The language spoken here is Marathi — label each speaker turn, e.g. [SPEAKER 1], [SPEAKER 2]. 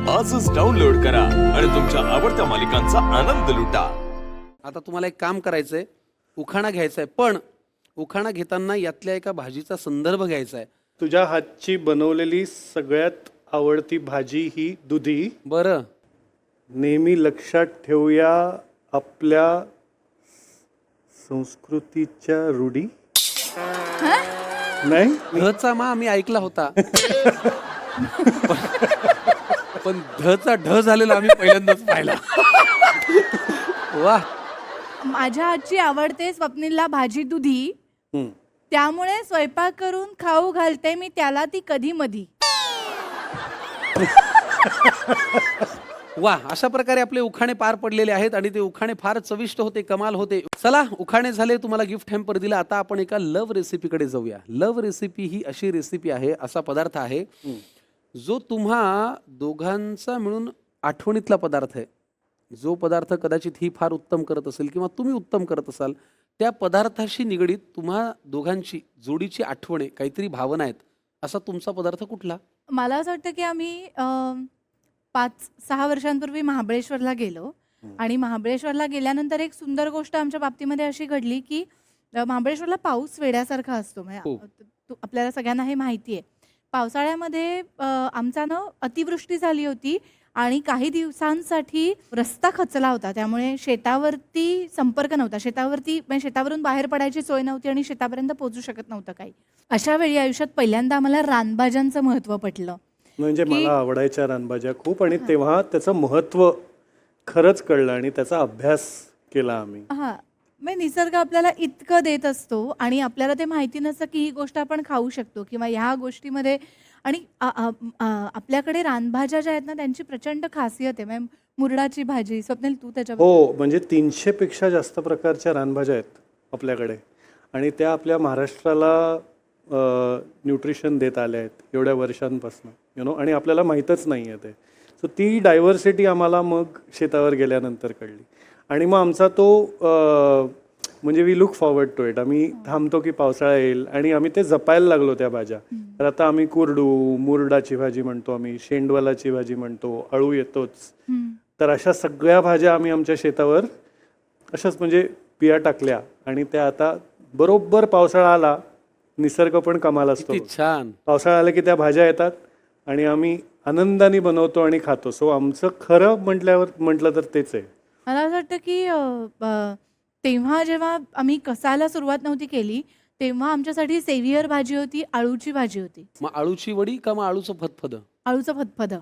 [SPEAKER 1] आजच डाउनलोड करा आणि तुमच्या आवडत्या मालिकांचा आनंद लुटा।
[SPEAKER 2] आता तुम्हाला एक काम करायचंय, उखाणा घ्यायचा आहे, पण उखाणा घेताना यातल्या एका भाजीचा संदर्भ घ्यायचा आहे.
[SPEAKER 3] तुझ्या हातची बनवलेली सगळ्यात आवडती भाजी ही दुधी.
[SPEAKER 2] बरं,
[SPEAKER 3] नेहमी लक्षात ठेवूया आपल्या संस्कृतीच्या रूढी. नाही
[SPEAKER 2] धचा मा आम्ही ऐकला होता, पण धचा ढ झालेला आम्ही पहिल्यांदाच पाहिला. वा,
[SPEAKER 4] माझ्या हातची आवडते स्वप्नीलला भाजी दुधी,
[SPEAKER 3] हम्म.
[SPEAKER 4] त्यामुळे स्वयंपाक करून खाऊ घालते मी त्याला ती कधी मधी.
[SPEAKER 2] वा, अशा प्रकारे आपले उखाणे पार पडलेले आहेत आणि ते उखाणे फार चविष्ट होते, कमाल होते. चला, उखाणे झाले, तुम्हाला गिफ्ट हॅम्पर दिला. आता आपण एका लव्ह रेसिपीकडे जाऊया. लव्ह रेसिपी ही अशी रेसिपी आहे, असा पदार्थ आहे जो तुम्हा दोघांचा मिळून आठवणीतला पदार्थ आहे. जो पदार्थ कदाचित ही फार उत्तम करत असेल किंवा तुम्ही उत्तम करत असाल, त्या पदार्थाशी निगडीत तुम्हा दोघांची जोडीची आठवणे, काहीतरी भावना आहेत. असा तुमचा पदार्थ कुठला?
[SPEAKER 4] मला असं वाटतं की आम्ही 5-6 वर्षांपूर्वी महाबळेश्वरला गेलो आणि महाबळेश्वरला गेल्यानंतर एक सुंदर गोष्ट आमच्या बाबतीमध्ये अशी घडली की महाबळेश्वरला पाऊस वेड्यासारखा असतो. म्हणजे आपल्याला सगळ्यांना हे माहिती आहे. पावसाळ्यामध्ये आमचा अतिवृष्टी झाली होती आणि काही दिवसांसाठी रस्ता खचला होता, त्यामुळे शेतावरती संपर्क नव्हता. शेतावरून बाहेर पडायची सोय नव्हती आणि शेतापर्यंत पोहोचू शकत नव्हतं काही. अशा वेळी आयुष्यात पहिल्यांदा आम्हाला रानभाज्यांचं महत्त्व पटलं.
[SPEAKER 3] म्हणजे मला आवडायच्या रानभाज्या खूप, आणि तेव्हा त्याचं महत्त्व खरंच कळलं आणि त्याचा अभ्यास केला आम्ही.
[SPEAKER 4] हां, म्हणजे निसर्ग आपल्याला इतकं देत असतो आणि आपल्याला ते माहिती नसतं की ही गोष्ट आपण खाऊ शकतो किंवा ह्या गोष्टीमध्ये. आणि आपल्याकडे रानभाज्या ज्या आहेत ना, त्यांची प्रचंड खासियत आहे. म्हणजे मुरडाची भाजी, स्वप्नील तू त्याच्याबद्दल.
[SPEAKER 3] हो, म्हणजे 300 पेक्षा जास्त प्रकारच्या रानभाज्या आहेत आपल्याकडे, आणि त्या आपल्या महाराष्ट्राला न्यूट्रिशन देत आल्या आहेत एवढ्या वर्षांपासून, आणि आपल्याला माहीतच नाही आहे ते. सो ती डायव्हर्सिटी आम्हाला मग शेतावर गेल्यानंतर कळली, आणि मग आमचा तो म्हणजे we look forward to it. आम्ही थांबतो की पावसाळा येईल आणि आम्ही ते जपायला लागलो त्या भाज्या. तर आता आम्ही कुरडू, मुरडाची भाजी म्हणतो, आम्ही शेंडवालाची भाजी म्हणतो, अळू येतोच. तर अशा सगळ्या भाज्या आम्ही आमच्या शेतावर अशाच म्हणजे बिया टाकल्या, आणि त्या आता बरोबर पावसाळा आला, निसर्ग पण कमाल असतो.
[SPEAKER 2] किती छान.
[SPEAKER 3] पावसाळा आला की त्या भाज्या येतात आणि आम्ही आनंदाने बनवतो आणि खातो. सो आमचं खरं म्हटलं तर तेच आहे.
[SPEAKER 4] मला असं वाटतं की तेव्हा जेव्हा आम्ही कसायला सुरुवात नव्हती केली, तेव्हा आमच्यासाठी सेव्हियर भाजी होती, अळूची भाजी होती.
[SPEAKER 2] मग आळूची वडी का मग आळूचं फतफद?
[SPEAKER 4] अळूचं फतफद.